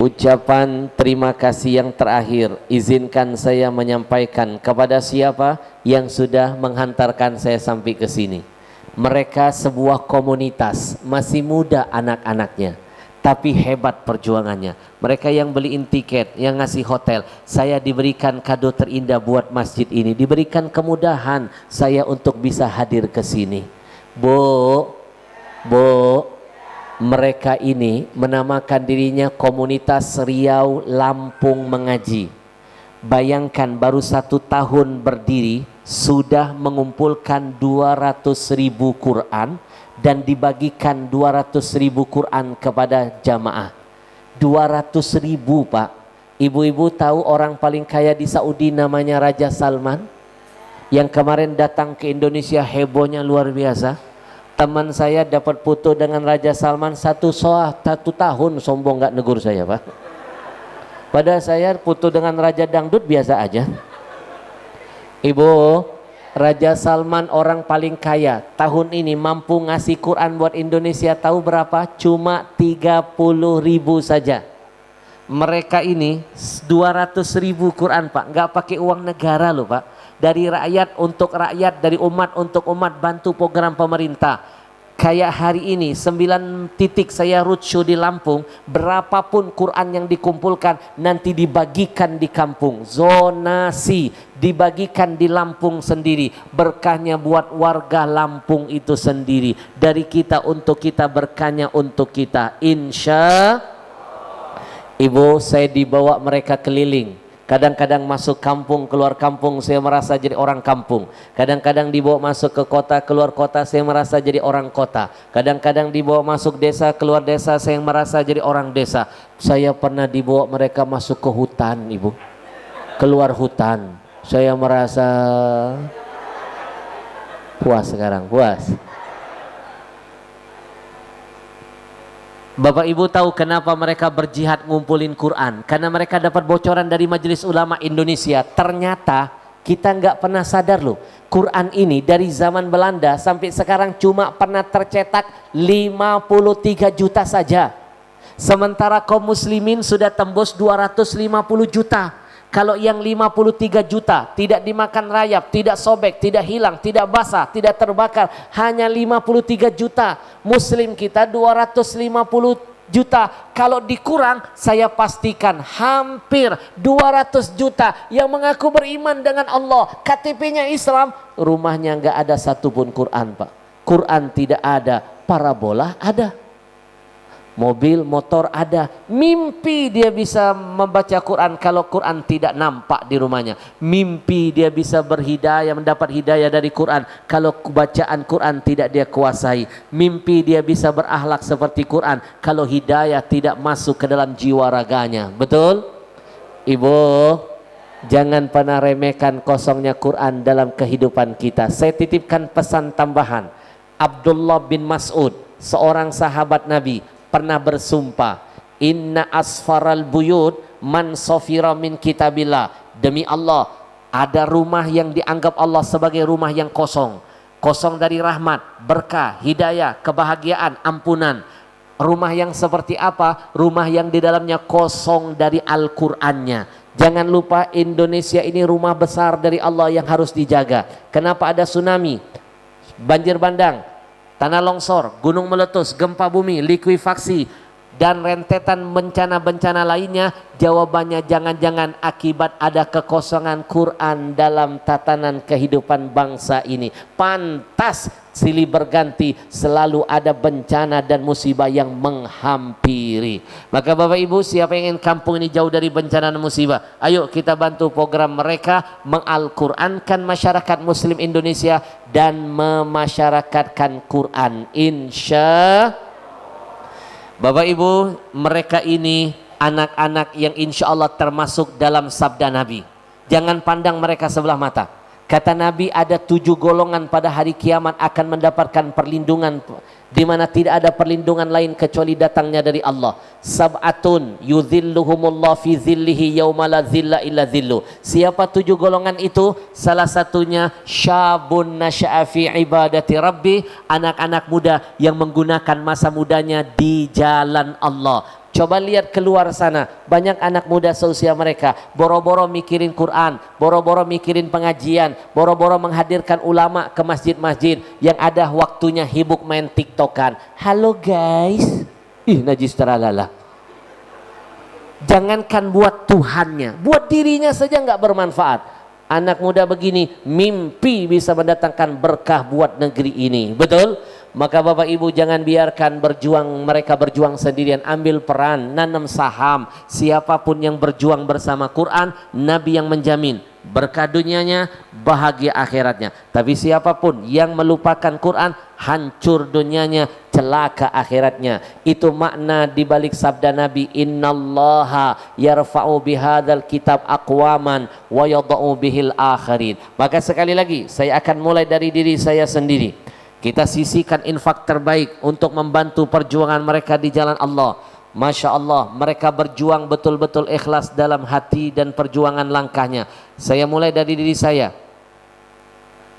Ucapan terima kasih yang terakhir izinkan saya menyampaikan kepada siapa yang sudah menghantarkan saya sampai ke sini. Mereka sebuah komunitas, masih muda anak-anaknya, tapi hebat perjuangannya. Mereka yang beliin tiket, yang ngasih hotel. Saya diberikan kado terindah buat masjid ini, diberikan kemudahan saya untuk bisa hadir ke sini. Bu, mereka ini menamakan dirinya komunitas Riau Lampung Mengaji. Bayangkan baru 1 tahun berdiri sudah mengumpulkan 200.000 Quran dan dibagikan 200.000 Quran kepada jamaah. 200.000 Pak. Ibu-ibu tahu orang paling kaya di Saudi namanya Raja Salman, yang kemarin datang ke Indonesia, hebohnya luar biasa. Teman saya dapat foto dengan Raja Salman 1 tahun, sombong nggak negur saya Pak. Padahal saya foto dengan Raja Dangdut biasa aja. Ibu, Raja Salman orang paling kaya tahun ini mampu ngasih Quran buat Indonesia, tahu berapa? Cuma 30.000 saja. Mereka ini 200.000 Quran Pak, nggak pakai uang negara loh Pak. Dari rakyat untuk rakyat, dari umat untuk umat, bantu program pemerintah. Kayak hari ini 9 titik saya roadshow di Lampung, berapapun Quran yang dikumpulkan nanti dibagikan di kampung, zonasi dibagikan di Lampung sendiri, berkahnya buat warga Lampung itu sendiri, dari kita untuk kita, berkahnya untuk kita. Insya Ibu, saya dibawa mereka keliling. Kadang-kadang masuk kampung, keluar kampung, saya merasa jadi orang kampung. Kadang-kadang dibawa masuk ke kota, keluar kota, saya merasa jadi orang kota. Kadang-kadang dibawa masuk desa, keluar desa, saya merasa jadi orang desa. Saya pernah dibawa mereka masuk ke hutan, Ibu. Keluar hutan, saya merasa puas sekarang, puas. Bapak Ibu tahu kenapa mereka berjihad ngumpulin Quran? Karena mereka dapat bocoran dari Majelis Ulama Indonesia. Ternyata kita nggak pernah sadar loh, Quran ini dari zaman Belanda sampai sekarang cuma pernah tercetak 53 juta saja. Sementara kaum muslimin sudah tembus 250 juta. Kalau yang 53 juta tidak dimakan rayap, tidak sobek, tidak hilang, tidak basah, tidak terbakar, hanya 53 juta. Muslim kita 250 juta. Kalau dikurang, saya pastikan hampir 200 juta yang mengaku beriman dengan Allah, KTP-nya Islam, rumahnya nggak ada satupun Quran Pak. Quran tidak ada, parabola ada, mobil, motor ada. Mimpi dia bisa membaca Quran kalau Quran tidak nampak di rumahnya. Mimpi dia bisa berhidayah, mendapat hidayah dari Quran kalau bacaan Quran tidak dia kuasai. Mimpi dia bisa berakhlak seperti Quran kalau hidayah tidak masuk ke dalam jiwa raganya. Betul? Ibu, jangan pernah remehkan kosongnya Quran dalam kehidupan kita. Saya titipkan pesan tambahan. Abdullah bin Mas'ud, seorang sahabat Nabi, pernah bersumpah, inna asfaral buyut man sofira min kitabillah. Demi Allah, ada rumah yang dianggap Allah sebagai rumah yang kosong, kosong dari rahmat, berkah, hidayah, kebahagiaan, ampunan. Rumah yang seperti apa? Rumah yang di dalamnya kosong dari Al-Qur'annya. Jangan lupa, Indonesia ini rumah besar dari Allah yang harus dijaga. Kenapa ada tsunami, banjir bandang, tanah longsor, gunung meletus, gempa bumi, likuifaksi, dan rentetan bencana-bencana lainnya? Jawabannya jangan-jangan akibat ada kekosongan Quran dalam tatanan kehidupan bangsa ini. Pantas silih berganti selalu ada bencana dan musibah yang menghampiri. Maka Bapak Ibu, siapa yang ingin kampung ini jauh dari bencana dan musibah, ayo kita bantu program mereka mengal-Qurankan masyarakat muslim Indonesia dan memasyarakatkan Quran. Insya Bapak Ibu, mereka ini anak-anak yang insya Allah termasuk dalam sabda Nabi. Jangan pandang mereka sebelah mata. Kata Nabi, ada 7 golongan pada hari kiamat akan mendapatkan perlindungan, di mana tidak ada perlindungan lain kecuali datangnya dari Allah. Sab'atun yudhilluhumullah fi zillihi yauma la zilla illa zillu. Siapa 7 golongan itu? Salah satunya syabun nasya'a fi ibadati rabbi, anak-anak muda yang menggunakan masa mudanya di jalan Allah. Coba lihat keluar sana, banyak anak muda seusia mereka boro-boro mikirin Quran, boro-boro mikirin pengajian, boro-boro menghadirkan ulama ke masjid-masjid, yang ada waktunya hibuk main tiktokan. Halo guys, ih najis teralala. Jangankan buat Tuhannya, buat dirinya saja nggak bermanfaat. Anak muda begini mimpi bisa mendatangkan berkah buat negeri ini, betul? Maka Bapak Ibu jangan biarkan mereka berjuang sendirian, ambil peran, nanam saham. Siapapun yang berjuang bersama Quran, Nabi yang menjamin berkah dunianya, bahagia akhiratnya. Tapi siapapun yang melupakan Quran, hancur dunianya, celaka akhiratnya. Itu makna dibalik sabda Nabi, innallaha yarfa'u bihadzal kitab aqwaman wa yadha'u bihil akharin. Maka sekali lagi saya akan mulai dari diri saya sendiri. Kita sisihkan infak terbaik untuk membantu perjuangan mereka di jalan Allah. Masya Allah, mereka berjuang betul-betul ikhlas dalam hati dan perjuangan langkahnya. Saya mulai dari diri saya.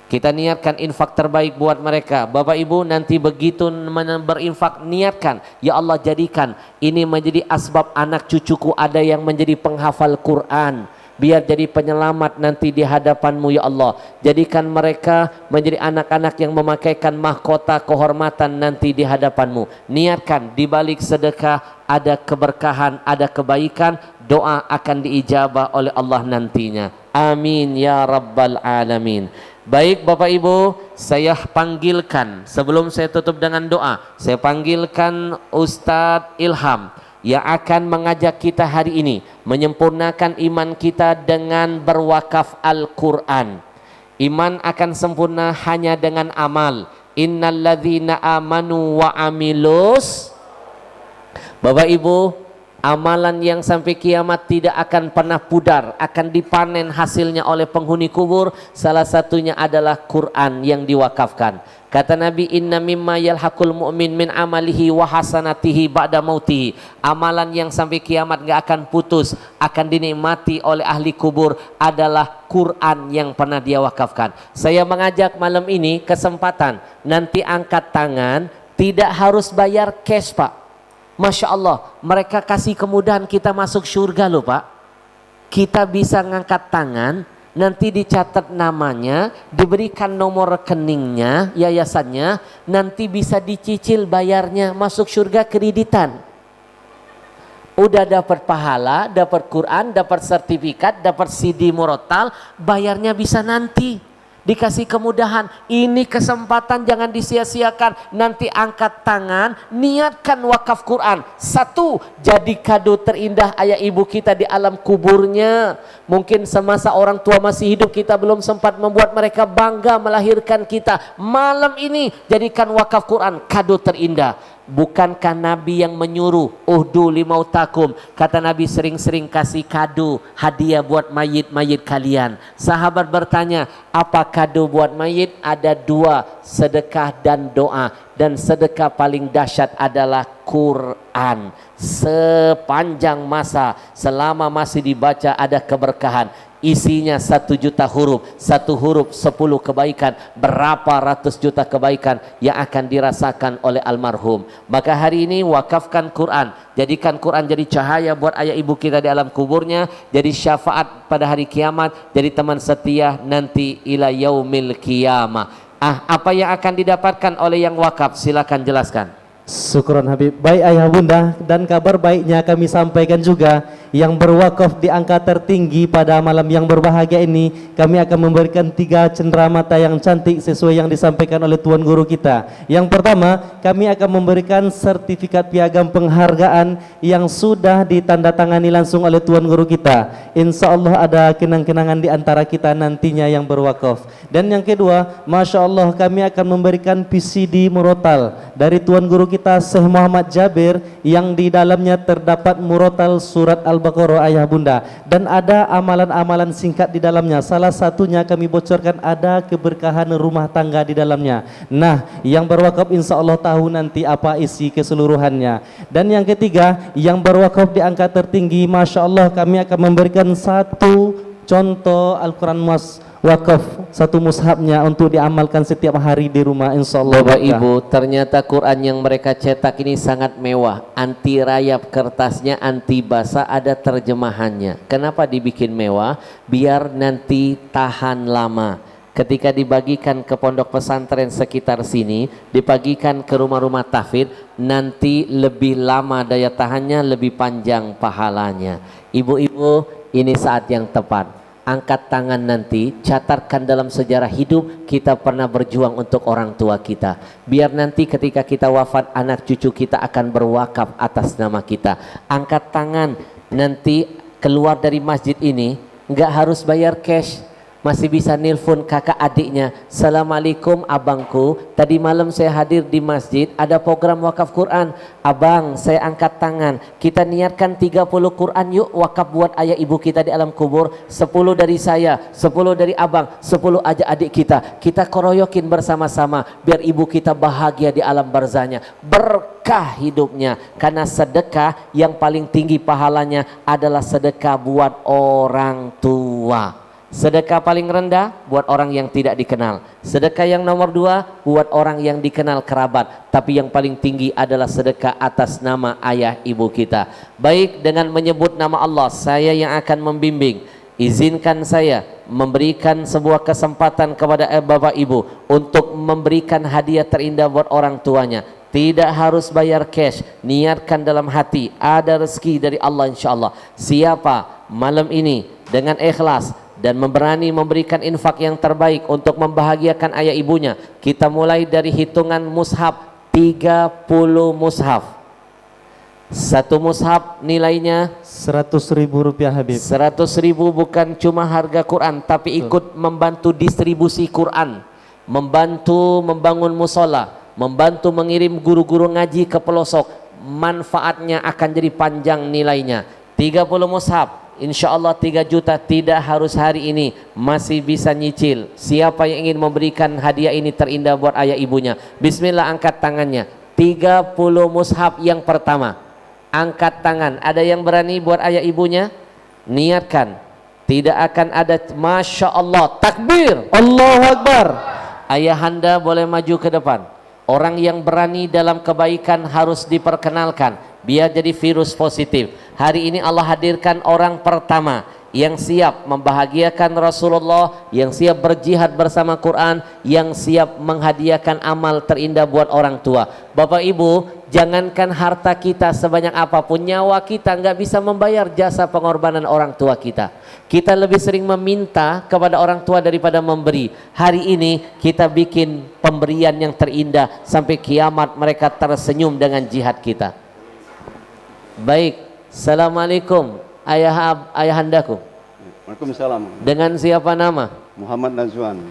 Kita niatkan infak terbaik buat mereka. Bapak Ibu nanti begitu berinfak, niatkan, ya Allah jadikan ini menjadi asbab anak cucuku ada yang menjadi penghafal Quran. Biar jadi penyelamat nanti di hadapanmu ya Allah. Jadikan mereka menjadi anak-anak yang memakaikan mahkota kehormatan nanti di hadapanmu. Niatkan di balik sedekah ada keberkahan, ada kebaikan, doa akan diijabah oleh Allah nantinya. Amin ya rabbal alamin. Baik Bapak Ibu, saya panggilkan sebelum saya tutup dengan doa, saya panggilkan Ustadz Ilham yang akan mengajak kita hari ini menyempurnakan iman kita dengan berwakaf Al-Quran. Iman akan sempurna hanya dengan amal. Innalladzina amanu wa amilus. Bapak Ibu, amalan yang sampai kiamat tidak akan pernah pudar, akan dipanen hasilnya oleh penghuni kubur. Salah satunya adalah Quran yang diwakafkan. Kata Nabi, inna mimma yalhaqul mu'min min amalihi wa hasanatihi ba'da mautihi. Amalan yang sampai kiamat gak akan putus, akan dinikmati oleh ahli kubur adalah Quran yang pernah dia wakafkan. Saya mengajak malam ini kesempatan, nanti angkat tangan, tidak harus bayar cash Pak. Masya Allah, mereka kasih kemudahan kita masuk surga loh Pak. Kita bisa ngangkat tangan, nanti dicatat namanya, diberikan nomor rekeningnya, yayasannya, nanti bisa dicicil bayarnya, masuk surga kreditan. Udah dapat pahala, dapat Quran, dapat sertifikat, dapat CD murotal, bayarnya bisa nanti. Dikasih kemudahan, ini kesempatan jangan disia-siakan. Nanti angkat tangan, niatkan wakaf Quran. Satu, jadi kado terindah ayah ibu kita di alam kuburnya. Mungkin semasa orang tua masih hidup kita belum sempat membuat mereka bangga melahirkan kita. Malam ini jadikan wakaf Quran kado terindah. Bukankah Nabi yang menyuruh uhdu limautakum? Kata Nabi, sering-sering kasih kado hadiah buat mayit-mayit kalian. Sahabat bertanya, apa kado buat mayit? Ada dua, sedekah dan doa. Dan sedekah paling dahsyat adalah Quran. Sepanjang masa, selama masih dibaca ada keberkahan. Isinya 1 juta huruf, 1 huruf 10 kebaikan, berapa ratus juta kebaikan yang akan dirasakan oleh almarhum. Maka hari ini wakafkan Quran, jadikan Quran jadi cahaya buat ayah ibu kita di alam kuburnya, jadi syafaat pada hari kiamat, jadi teman setia nanti ila yaumil qiyamah. Apa yang akan didapatkan oleh yang wakaf? Silakan jelaskan. Syukron Habib. Baik ayah bunda, dan kabar baiknya kami sampaikan juga, yang berwakaf di angka tertinggi pada malam yang berbahagia ini, kami akan memberikan 3 cenderamata yang cantik sesuai yang disampaikan oleh Tuan Guru kita. Yang pertama, kami akan memberikan sertifikat piagam penghargaan yang sudah ditandatangani langsung oleh Tuan Guru kita. Insya Allah ada kenang-kenangan di antara kita nantinya yang berwakaf. Dan yang kedua, Masya Allah, kami akan memberikan PCD murotal dari Tuan Guru kita Syekh Muhammad Jabir, yang di dalamnya terdapat murotal surat Al-Baqarah ayah bunda, dan ada amalan-amalan singkat di dalamnya. Salah satunya kami bocorkan ada keberkahan rumah tangga di dalamnya. Nah, yang berwakaf insya Allah tahu nanti apa isi keseluruhannya. Dan yang ketiga, yang berwakaf di angka tertinggi, Masya Allah, kami akan memberikan 1 contoh Al-Quran wakaf satu mushafnya untuk diamalkan setiap hari di rumah, insyaallah. Bapak Ibu, ternyata Quran yang mereka cetak ini sangat mewah, anti rayap kertasnya, anti basah, ada terjemahannya. Kenapa dibikin mewah? Biar nanti tahan lama. Ketika dibagikan ke pondok pesantren sekitar sini, dibagikan ke rumah-rumah tahfidz, nanti lebih lama daya tahannya, lebih panjang pahalanya. Ibu-ibu, ini saat yang tepat. Angkat tangan nanti, catatkan dalam sejarah hidup kita pernah berjuang untuk orang tua kita. Biar nanti ketika kita wafat, anak cucu kita akan berwakaf atas nama kita. Angkat tangan, nanti keluar dari masjid ini nggak harus bayar cash, masih bisa nelpon kakak adiknya. Assalamualaikum abangku, tadi malam saya hadir di masjid, ada program wakaf Quran. Abang, saya angkat tangan, kita niatkan 30 Quran yuk, wakaf buat ayah ibu kita di alam kubur. 10 dari saya, 10 dari abang, 10 aja adik kita. Kita keroyokin bersama-sama biar ibu kita bahagia di alam barzahnya, berkah hidupnya. Karena sedekah yang paling tinggi pahalanya adalah sedekah buat orang tua. Sedekah paling rendah buat orang yang tidak dikenal. Sedekah yang nomor 2 buat orang yang dikenal kerabat. Tapi yang paling tinggi adalah sedekah atas nama ayah ibu kita. Baik, dengan menyebut nama Allah, saya yang akan membimbing. Izinkan saya memberikan sebuah kesempatan kepada bapak ibu untuk memberikan hadiah terindah buat orang tuanya. Tidak harus bayar cash, niatkan dalam hati, ada rezeki dari Allah insyaallah. Siapa malam ini dengan ikhlas dan berani memberikan infak yang terbaik untuk membahagiakan ayah ibunya, kita mulai dari hitungan mushaf, 30 mushaf. Satu mushaf nilainya 100.000 rupiah Habib. 100.000 bukan cuma harga Quran, tapi ikut membantu distribusi Quran, membantu membangun musola, membantu mengirim guru-guru ngaji ke pelosok. Manfaatnya akan jadi panjang nilainya. 30 mushaf, insya Allah 3 juta, tidak harus hari ini, masih bisa nyicil. Siapa yang ingin memberikan hadiah ini terindah buat ayah ibunya, bismillah, angkat tangannya. 30 mushaf yang pertama, angkat tangan. Ada yang berani buat ayah ibunya? Niatkan, tidak akan ada masya Allah, takbir, Allahu Akbar. Ayahanda boleh maju ke depan. Orang yang berani dalam kebaikan harus diperkenalkan, biar jadi virus positif. Hari ini Allah hadirkan orang pertama yang siap membahagiakan Rasulullah, yang siap berjihad bersama Quran, yang siap menghadiahkan amal terindah buat orang tua. Bapak Ibu, jangankan harta kita sebanyak apapun, nyawa kita nggak bisa membayar jasa pengorbanan orang tua kita. Kita lebih sering meminta kepada orang tua daripada memberi. Hari ini kita bikin pemberian yang terindah, sampai kiamat mereka tersenyum dengan jihad kita. Baik, assalamualaikum ayahandaku. Waalaikumsalam. Dengan siapa nama? Muhammad Nazwan.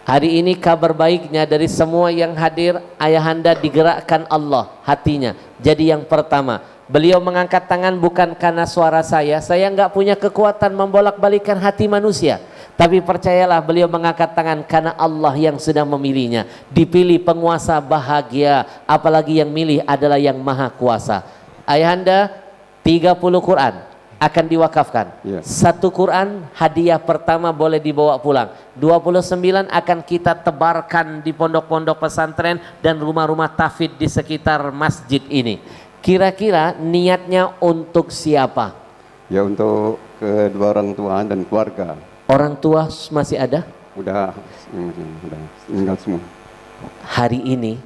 Hari ini kabar baiknya dari semua yang hadir, ayahanda digerakkan Allah hatinya. Jadi yang pertama, beliau mengangkat tangan bukan karena suara saya nggak punya kekuatan membolak-balikan hati manusia. Tapi percayalah, beliau mengangkat tangan karena Allah yang sudah memilihnya. Dipilih penguasa bahagia, apalagi yang milih adalah yang maha kuasa. Ayahanda 30 Quran akan diwakafkan. Satu Quran hadiah pertama boleh dibawa pulang. 29 akan kita tebarkan di pondok-pondok pesantren dan rumah-rumah tahfidz di sekitar masjid ini. Kira-kira niatnya untuk siapa? Ya, untuk kedua orang tua dan keluarga. Orang tua masih ada? Udah meninggal semua. Hari ini,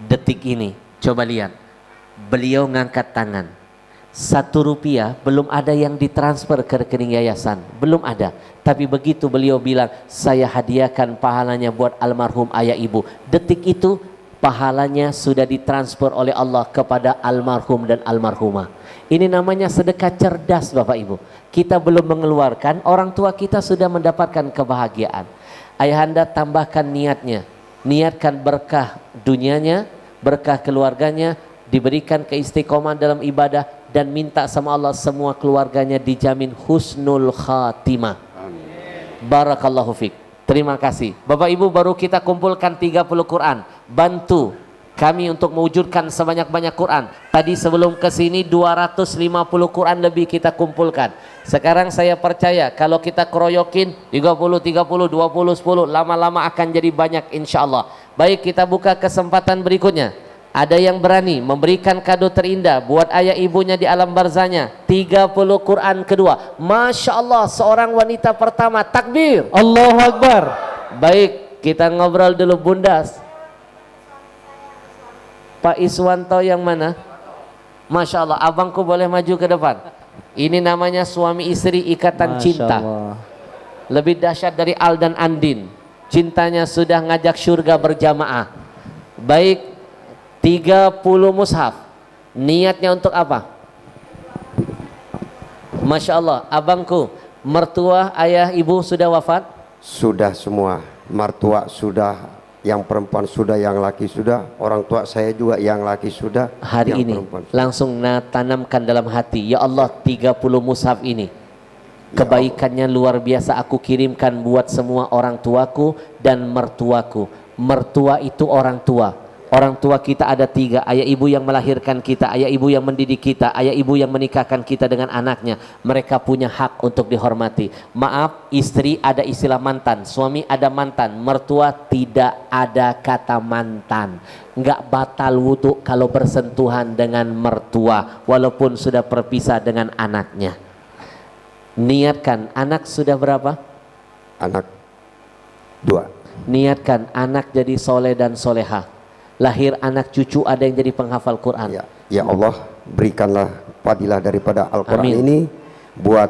detik ini, coba lihat. Beliau ngangkat tangan. 1 rupiah belum ada yang ditransfer ke rekening yayasan, belum ada. Tapi begitu beliau bilang, saya hadiahkan pahalanya buat almarhum ayah ibu, detik itu pahalanya sudah ditransfer oleh Allah kepada almarhum dan almarhumah. Ini namanya sedekah cerdas Bapak Ibu. Kita belum mengeluarkan, orang tua kita sudah mendapatkan kebahagiaan. Ayahanda tambahkan niatnya, niatkan berkah dunianya, berkah keluarganya, diberikan keistiqomah dalam ibadah, dan minta sama Allah semua keluarganya dijamin husnul khatimah. Amin. Barakallahu fiq. Terima kasih Bapak Ibu, baru kita kumpulkan 30 Quran. Bantu kami untuk mewujudkan sebanyak-banyak Quran. Tadi sebelum ke sini 250 Quran lebih kita kumpulkan. Sekarang saya percaya kalau kita keroyokin 30, 30, 20, 10, lama-lama akan jadi banyak insya Allah. Baik, kita buka kesempatan berikutnya. Ada yang berani memberikan kado terindah buat ayah ibunya di alam barzahnya. 30 Quran kedua. Masya Allah, seorang wanita pertama. Takbir, Allahu Akbar. baik, kita ngobrol dulu. Bunda, Pak Iswanto yang mana? Masya Allah, abangku boleh maju ke depan. Ini namanya suami istri ikatan Masya cinta. Allah. Lebih dahsyat dari Al dan Andin. Cintanya sudah ngajak surga berjamaah. Baik, 30 mushaf. Niatnya untuk apa? Masya Allah, abangku, mertua, ayah, ibu sudah wafat? Sudah semua, mertua sudah, yang perempuan sudah, yang laki sudah, orang tua saya juga yang laki sudah. Hari yang ini perempuan sudah. langsung tanamkan dalam hati, ya Allah, 30 mushaf ini kebaikannya luar biasa aku kirimkan buat semua orang tuaku dan mertuaku. Mertua itu orang tua. Orang tua kita ada 3, ayah ibu yang melahirkan kita, ayah ibu yang mendidik kita, ayah ibu yang menikahkan kita dengan anaknya. Mereka punya hak untuk dihormati. Maaf, istri ada istilah mantan, suami ada mantan, mertua tidak ada kata mantan. Enggak batal wudhu kalau bersentuhan dengan mertua walaupun sudah berpisah dengan anaknya. Niatkan, anak sudah berapa? Anak 2. Niatkan anak jadi soleh dan solehah. Lahir anak cucu ada yang jadi penghafal Quran. Ya, ya Allah, berikanlah fadilah daripada Al-Quran Amin. ini buat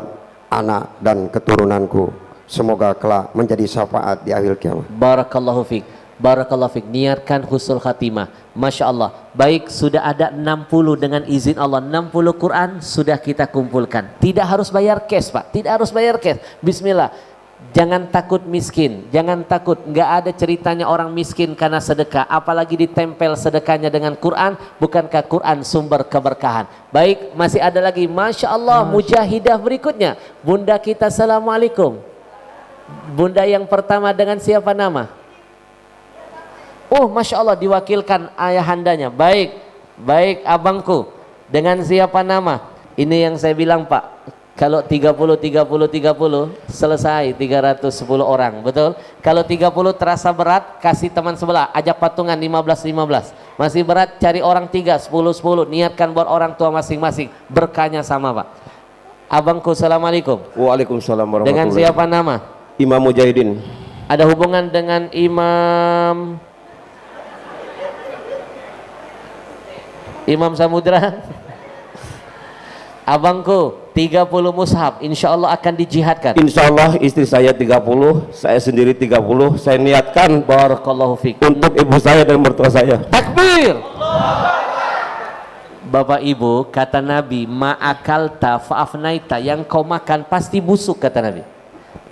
anak dan keturunanku. Semoga kelak menjadi syafaat di akhir kiamat. Barakallahu fiik. Barakallahu fiik. Niatkan husnul khatimah. Masya Allah. Baik, sudah ada 60 dengan izin Allah. 60 Quran sudah kita kumpulkan. Tidak harus bayar cash, Pak. Tidak harus bayar cash. Bismillah. Jangan takut miskin, jangan takut. Nggak ada ceritanya orang miskin karena sedekah, apalagi ditempel sedekahnya dengan Quran. Bukankah Quran sumber keberkahan? Baik, masih ada lagi. Masya Allah, mujahidah berikutnya. Bunda kita, assalamualaikum. Bunda yang pertama dengan siapa nama? Oh, Masya Allah, diwakilkan ayahandanya. Baik, baik abangku. Dengan siapa nama? Ini yang saya bilang, Pak. Kalau 30 selesai 310 orang, betul? Kalau 30 terasa berat, kasih teman sebelah, ajak patungan 15. Masih berat, cari orang 3, 10. Niatkan buat orang tua masing-masing, berkahnya sama, Pak. Abangku, assalamualaikum. Waalaikumsalam warahmatullahi Dengan siapa nama? Imam Mujahidin. Ada hubungan dengan Imam Samudra? Abangku, 30 mushaf insya Allah akan dijihadkan. Insya Allah istri saya 30, saya sendiri 30. Saya niatkan Barakallahu fiik untuk ibu saya dan mertua saya. Takbir. Bapak Ibu, kata Nabi, ma'akalta fa'afnaita, yang kau makan pasti busuk, kata Nabi.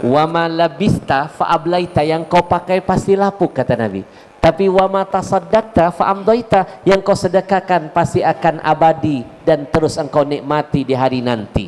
Wa ma labista fa'ablaita, yang kau pakai pasti lapuk, kata Nabi. Tapi wa ma tasaddaqta fa'amdaita, yang kau sedekahkan pasti akan abadi dan terus engkau nikmati di hari nanti.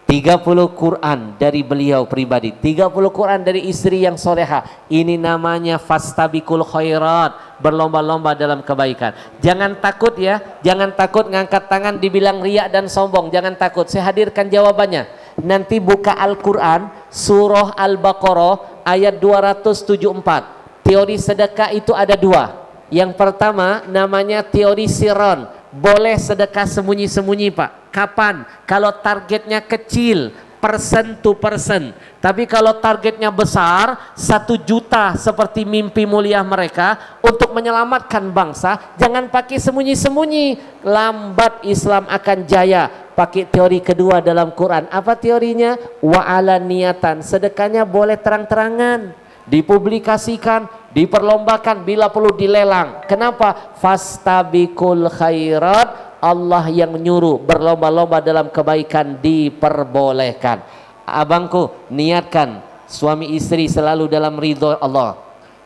30 Quran dari beliau pribadi, 30 Quran dari istri yang soleha. Ini namanya fastabiqul khairat, berlomba-lomba dalam kebaikan. Jangan takut ya, jangan takut ngangkat tangan dibilang riak dan sombong. Jangan takut, saya hadirkan jawabannya. Nanti buka Al-Quran surah Al-Baqarah ayat 274. Teori sedekah itu ada 2. Yang pertama namanya teori siron, boleh sedekah sembunyi-sembunyi, Pak. Kapan? Kalau targetnya kecil, person to person. Tapi kalau targetnya besar, 1 juta seperti mimpi mulia mereka untuk menyelamatkan bangsa, jangan pakai sembunyi-sembunyi. Lambat Islam akan jaya. Pakai teori kedua dalam Quran. Apa teorinya? Wa'ala niatan. Sedekahnya boleh terang-terangan, dipublikasikan, diperlombakan, bila perlu dilelang. Kenapa? Fastabiqul khairat. Allah yang nyuruh berlomba-lomba dalam kebaikan diperbolehkan. Abangku, niatkan suami istri selalu dalam ridho Allah,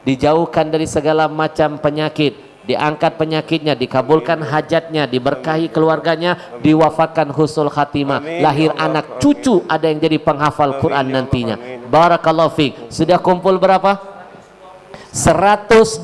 dijauhkan dari segala macam penyakit, diangkat penyakitnya, dikabulkan hajatnya, diberkahi keluarganya, diwafatkan husnul khatimah, lahir anak cucu ada yang jadi penghafal Quran nantinya. Barakallahu fiik. Sudah kumpul berapa? 120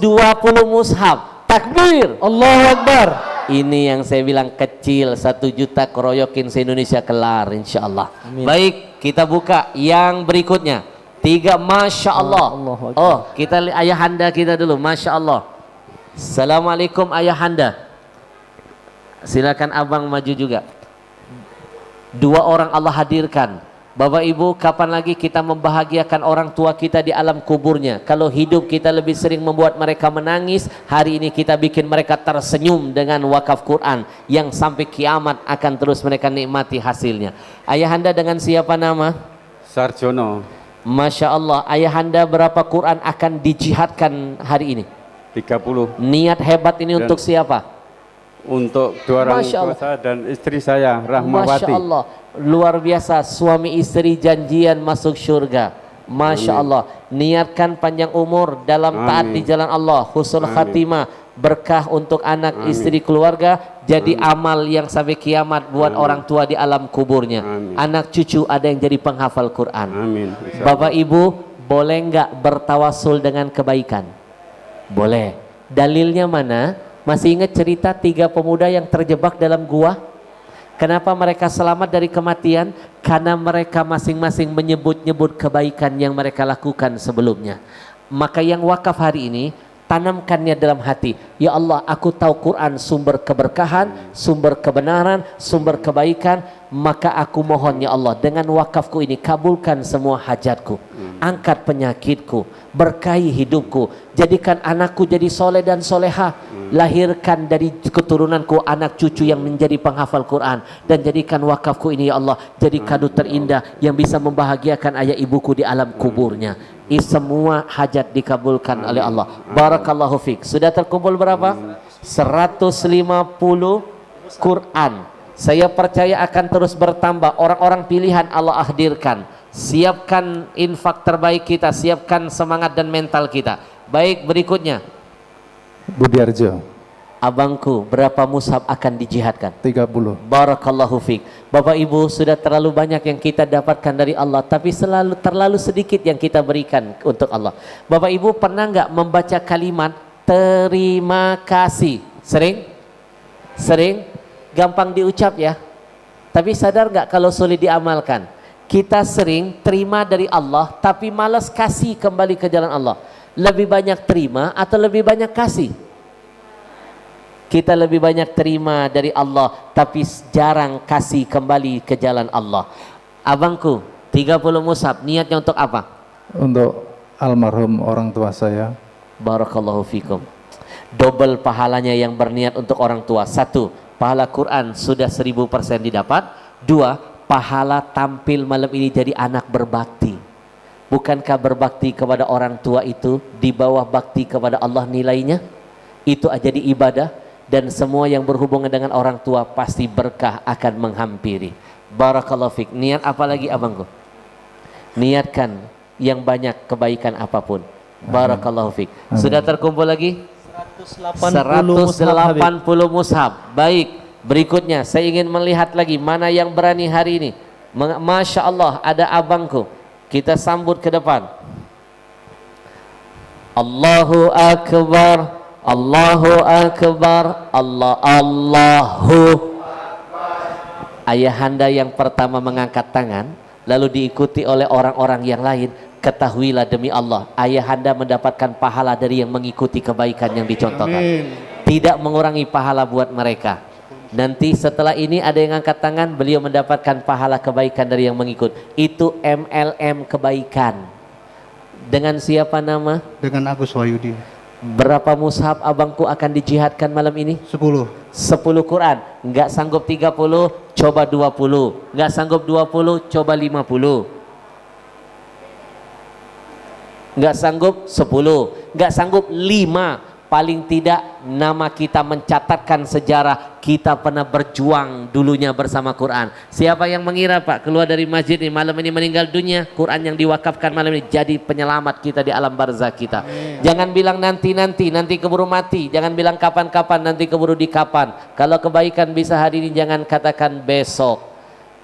mushaf. Takbir. Allahu Akbar. Ini yang saya bilang kecil, 1 juta keroyokin se-Indonesia kelar insya Allah. Amin. Baik, kita buka yang berikutnya. 3, Masya Allah. Allahu Akbar. Oh, kita lihat ayahanda kita dulu, Masya Allah. Assalamualaikum ayahanda. Silakan abang maju juga. 2 orang Allah hadirkan. Bapak Ibu, kapan lagi kita membahagiakan orang tua kita di alam kuburnya? Kalau hidup kita lebih sering membuat mereka menangis, hari ini kita bikin mereka tersenyum dengan wakaf Quran yang sampai kiamat akan terus mereka nikmati hasilnya. Ayahanda dengan siapa nama? Sarjono Masya Allah. Ayahanda berapa Quran akan dijihadkan hari ini? 30 Niat hebat ini Dan untuk siapa? untuk 2 orang Masya tua Allah. saya dan istri saya Masya Rahmawati. Allah, luar biasa, suami istri janjian masuk surga. Masya Allah, niatkan panjang umur dalam taat di jalan Allah, husnul khatimah, berkah untuk anak, istri, keluarga, jadi amal yang sampai kiamat buat orang tua di alam kuburnya. Anak cucu ada yang jadi penghafal Quran. Amin. Bapak Ibu, boleh nggak bertawasul dengan kebaikan? Boleh. Dalilnya mana? Masih ingat cerita 3 pemuda yang terjebak dalam gua? Kenapa mereka selamat dari kematian? Karena mereka masing-masing menyebut-nyebut kebaikan yang mereka lakukan sebelumnya. Maka yang wakaf hari ini, tanamkannya dalam hati. Ya Allah, aku tahu Quran sumber keberkahan, sumber kebenaran, sumber kebaikan. Maka aku mohon ya Allah, dengan wakafku ini kabulkan semua hajatku, angkat penyakitku, berkahi hidupku, jadikan anakku jadi soleh dan soleha, lahirkan dari keturunanku anak cucu yang menjadi penghafal Quran, dan jadikan wakafku ini ya Allah jadi kado terindah yang bisa membahagiakan ayah ibuku di alam kuburnya. Semua hajat dikabulkan oleh Allah. Barakallahu fiik. Sudah terkumpul berapa? 150 Quran. Saya percaya akan terus bertambah. Orang-orang pilihan Allah hadirkan. Siapkan infak terbaik kita, siapkan semangat dan mental kita. Baik, berikutnya Budiarjo abangku, berapa mushaf akan dijihadkan? 30. Barakallahu fiik. Bapak Ibu, sudah terlalu banyak yang kita dapatkan dari Allah, tapi terlalu sedikit yang kita berikan untuk Allah. Bapak Ibu pernah nggak membaca kalimat terima kasih? Sering? Gampang diucap ya, tapi sadar nggak kalau sulit diamalkan? Kita sering terima dari Allah tapi malas kasih kembali ke jalan Allah. Lebih banyak terima atau lebih banyak kasih? Kita lebih banyak terima dari Allah tapi jarang kasih kembali ke jalan Allah. Abangku, 30 mushaf, niatnya untuk apa? Untuk almarhum orang tua saya. Barakallahu fikum. Double pahalanya yang berniat untuk orang tua. 1, pahala Quran sudah 1000% didapat. 2, pahala tampil malam ini jadi anak berbakti. Bukankah berbakti kepada orang tua itu di bawah bakti kepada Allah nilainya? Itu aja di ibadah, dan semua yang berhubungan dengan orang tua pasti berkah akan menghampiri. Barakallahu fiik. Niat apa lagi abangku? Niatkan yang banyak kebaikan apapun. Barakallahu fiik. Sudah terkumpul lagi? 180 mushaf. Baik, berikutnya saya ingin melihat lagi mana yang berani hari ini. Masya Allah, ada abangku. Kita sambut ke depan. Allahu Akbar, Allahu Akbar, Allahu. Ayahanda yang pertama mengangkat tangan, lalu diikuti oleh orang-orang yang lain. Ketahuilah demi Allah, ayahanda mendapatkan pahala dari yang mengikuti kebaikan yang dicontohkan. Tidak mengurangi pahala buat mereka. Nanti setelah ini ada yang angkat tangan, beliau mendapatkan pahala kebaikan dari yang mengikut. Itu MLM kebaikan. Dengan siapa nama? Dengan Agus Wahyudi. Berapa mushaf abangku akan dijihadkan malam ini? 10. 10 Quran. Enggak sanggup 30, coba 20. Enggak sanggup 20, coba 50. Enggak sanggup 10, enggak sanggup 5. Paling tidak nama kita mencatatkan sejarah kita pernah berjuang dulunya bersama Quran. Siapa yang mengira Pak keluar dari masjid ini malam ini meninggal dunia, Quran yang diwakafkan malam ini jadi penyelamat kita di alam barzah kita. Jangan bilang nanti keburu mati. Jangan bilang kapan-kapan, nanti keburu di kapan. Kalau kebaikan bisa hari ini, jangan katakan besok.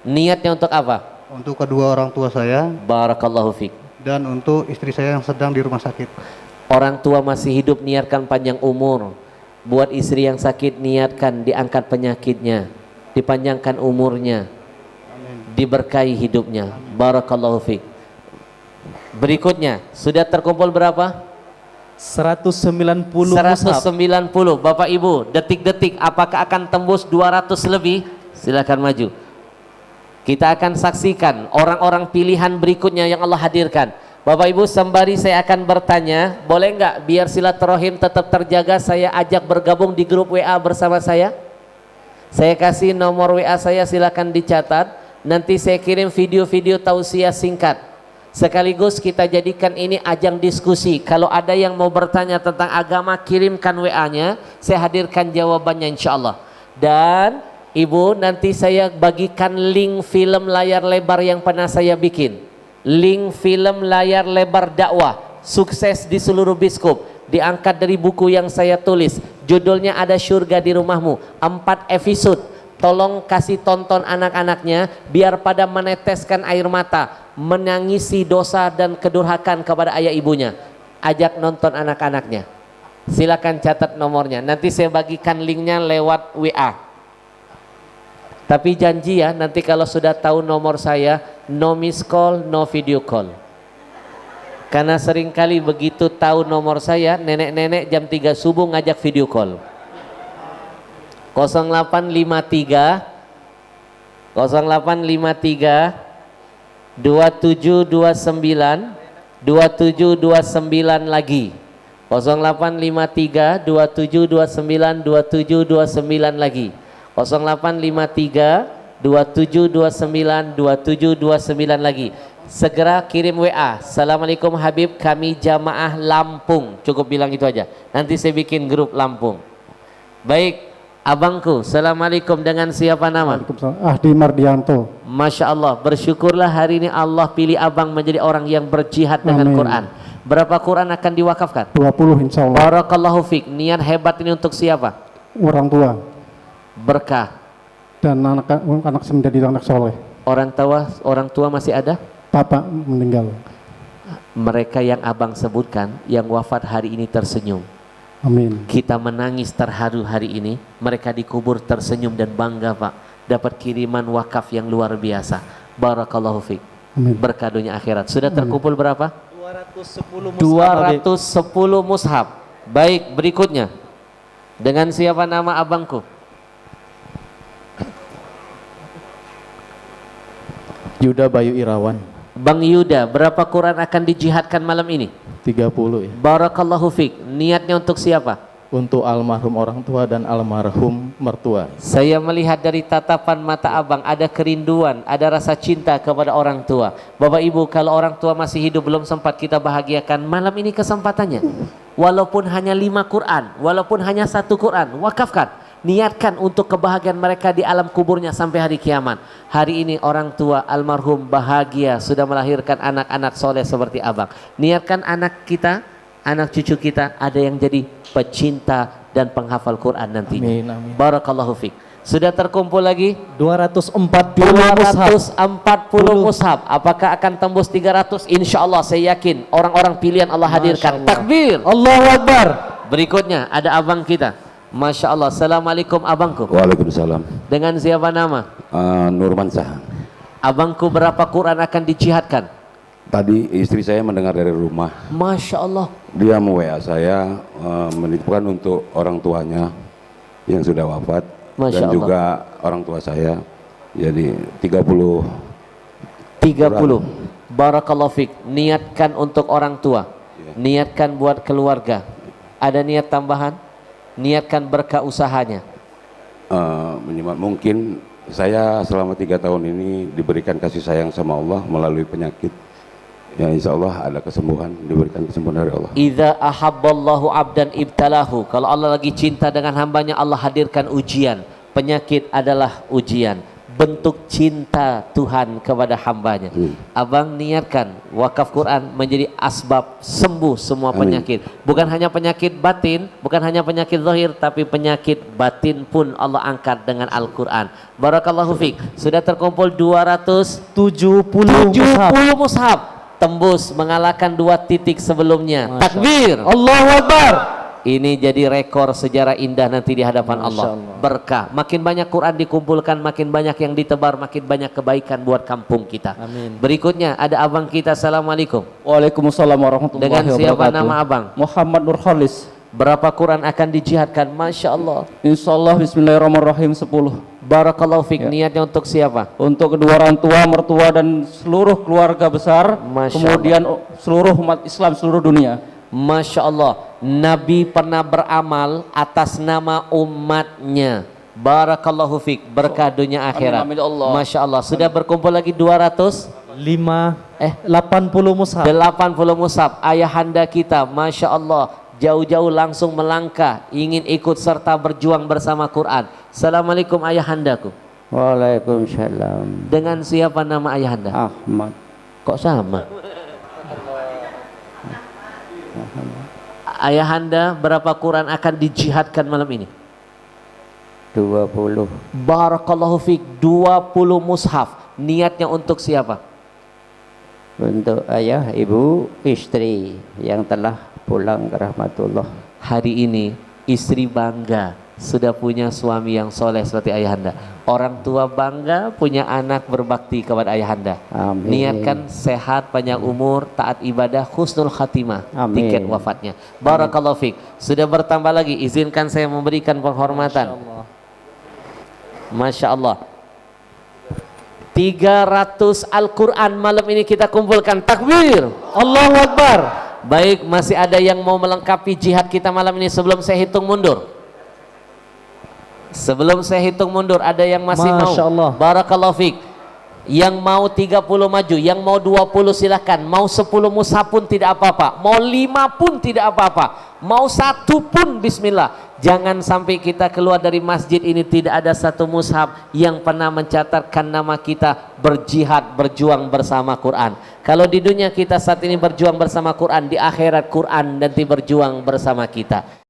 Niatnya untuk apa? Untuk kedua orang tua saya. Barakallahu fiik. Dan untuk istri saya yang sedang di rumah sakit. Orang tua masih hidup, niatkan panjang umur. Buat istri yang sakit, niatkan diangkat penyakitnya, dipanjangkan umurnya, diberkahi hidupnya. Barakallahu fiik. Berikutnya, sudah terkumpul berapa? 190 mushaf. 190. Bapak Ibu, detik-detik apakah akan tembus 200 lebih? Silakan maju. Kita akan saksikan orang-orang pilihan berikutnya yang Allah hadirkan. Bapak Ibu, sembari saya akan bertanya, boleh nggak biar silaturahim tetap terjaga, saya ajak bergabung di grup WA bersama saya? Saya kasih nomor WA saya, silakan dicatat. Nanti saya kirim video-video tausiah singkat. Sekaligus kita jadikan ini ajang diskusi. Kalau ada yang mau bertanya tentang agama, kirimkan WA-nya, saya hadirkan jawabannya insya Allah. Dan Ibu, nanti saya bagikan link film layar lebar yang pernah saya bikin. Link film layar lebar dakwah sukses di seluruh biskop, diangkat dari buku yang saya tulis, judulnya Ada Syurga di Rumahmu, 4 episode. Tolong kasih tonton anak-anaknya biar pada meneteskan air mata, menangisi dosa dan kedurhakaan kepada ayah ibunya. Ajak nonton anak-anaknya. Silakan catat nomornya, nanti saya bagikan linknya lewat WA. Tapi janji ya, nanti kalau sudah tahu nomor saya, no miss call, no video call. Karena seringkali begitu tahu nomor saya, nenek-nenek jam 3 subuh ngajak video call. 0853 2729 2729 lagi. 0853 2729 2729 lagi. 0853 2729 2729 lagi. Segera kirim WA. Assalamualaikum Habib, kami jamaah Lampung. Cukup bilang itu aja. Nanti saya bikin grup Lampung. Baik, abangku. Assalamualaikum, dengan siapa nama? Ahdi Mardianto. Masya Allah, bersyukurlah hari ini Allah pilih abang menjadi orang yang berjihad dengan Amin. Quran. Berapa Quran akan diwakafkan? 20 insya Allah. Barakallahu fiik. Niat hebat ini untuk siapa? Orang tua Berkah. dan anak saya menjadi anak soleh. Orang tua masih ada? Bapak meninggal. Mereka yang abang sebutkan yang wafat hari ini tersenyum. Amin. Kita menangis terharu hari ini. Mereka dikubur tersenyum dan bangga Pak. Dapat kiriman wakaf yang luar biasa. Barakallahu fiik. Amin. Berkah dunia akhirat. Sudah terkumpul berapa? 210 mushaf. 210 mushaf. Baik, berikutnya. Dengan siapa nama abangku? Yuda Bayu Irawan. Bang Yuda, berapa Quran akan dijihadkan malam ini? 30 ya. Barakallahu fiik. Niatnya untuk siapa? Untuk almarhum orang tua dan almarhum mertua. Saya melihat dari tatapan mata abang ada kerinduan, ada rasa cinta kepada orang tua. Bapak Ibu, kalau orang tua masih hidup belum sempat kita bahagiakan, malam ini kesempatannya. Walaupun hanya 5 Quran, walaupun hanya 1 Quran, wakafkan. Niatkan untuk kebahagiaan mereka di alam kuburnya sampai hari kiamat. Hari ini orang tua almarhum bahagia sudah melahirkan anak-anak soleh seperti abang. Niatkan anak kita, anak cucu kita ada yang jadi pecinta dan penghafal Quran nantinya. Amin, amin. Barakallahu fiik. Sudah terkumpul lagi 240 mushaf. 240 mushaf. Apakah akan tembus 300? Insya Allah saya yakin orang-orang pilihan Allah hadirkan. Takbir. Allahu Akbar. Berikutnya ada abang kita. Masya Allah. Assalamualaikum abangku. Waalaikumsalam. Dengan siapa nama? Nurmansyah. Abangku, berapa Quran akan dijihadkan? Tadi istri saya mendengar dari rumah, Masya Allah. dia WA saya menitipkan untuk orang tuanya yang sudah wafat. Masya dan Allah. juga orang tua saya, jadi 30. 30. Barakallahu fiik. Niatkan untuk orang tua, niatkan buat keluarga. Ada niat tambahan? Niatkan berkah usahanya. Mungkin saya selama 3 tahun ini diberikan kasih sayang sama Allah melalui penyakit. Ya insya Allah ada kesembuhan, diberikan kesembuhan dari Allah. Idza ahabballahu abdan ibtalahu. Kalau Allah lagi cinta dengan hambanya, Allah hadirkan ujian. Penyakit adalah ujian, bentuk cinta Tuhan kepada hambanya. Abang niatkan wakaf Quran menjadi asbab sembuh semua penyakit. Bukan hanya penyakit batin, bukan hanya penyakit zahir, tapi penyakit batin pun Allah angkat dengan Al-Quran. Barakallahu fiik. Sudah terkumpul 270 mushaf. Tembus mengalahkan 2 titik sebelumnya. Takbir. Allahu Akbar. Ini jadi rekor sejarah indah nanti di hadapan Allah. Berkah. Makin banyak Quran dikumpulkan, makin banyak yang ditebar, makin banyak kebaikan buat kampung kita. Amin. Berikutnya ada abang kita. Assalamualaikum. Waalaikumsalam warahmatullahi Dengan siapa wabarakatuh. nama abang? Muhammad Nur Khalis. Berapa Quran akan dijihadkan? Masya Allah. Insyaallah bismillahirrahmanirrahim 10. Barakallahu fiq. Niatnya untuk siapa? Untuk kedua orang tua, mertua dan seluruh keluarga besar, Masya kemudian seluruh umat Islam seluruh dunia. Masya Allah. Nabi pernah beramal atas nama umatnya. Barakallahu fiq. Berkah dunia akhirat. Amin, amin, Allah. Masya Allah. Sudah berkumpul lagi 200 80 mushaf. 80 mushaf. Ayahanda kita, Masya Allah, jauh-jauh langsung melangkah ingin ikut serta berjuang bersama Quran. Assalamualaikum ayahandaku. Waalaikumsalam. Dengan siapa nama ayahanda? Ahmad. Kok sama? Ayahanda, berapa Quran akan dijihadkan malam ini? 20. Barakallahu fiq. 20 mushaf. Niatnya untuk siapa? Untuk ayah, ibu, istri yang telah pulang ke rahmatullah. Hari ini istri bangga sudah punya suami yang soleh seperti ayahanda. Orang tua bangga punya anak berbakti kepada ayahanda. Amin. Niatkan sehat, panjang umur, taat ibadah, husnul khatimah. Amin. Tiket wafatnya. Barakallahu fiq. Sudah bertambah lagi. Izinkan saya memberikan penghormatan. Masya Allah. 300 Al-Quran malam ini kita kumpulkan. Takbir. Allahu Akbar. Baik, masih ada yang mau melengkapi jihad kita malam ini sebelum saya hitung mundur? Sebelum saya hitung mundur, ada yang masih Masya mau? Allah. Barakallahu fiq. Yang mau 30 maju, yang mau 20 silahkan. Mau 10 mushaf pun tidak apa-apa, mau 5 pun tidak apa-apa, mau 1 pun bismillah. Jangan sampai kita keluar dari masjid ini tidak ada satu mushaf yang pernah mencatatkan nama kita berjihad, berjuang bersama Quran. Kalau di dunia kita saat ini berjuang bersama Quran, di akhirat Quran nanti berjuang bersama kita.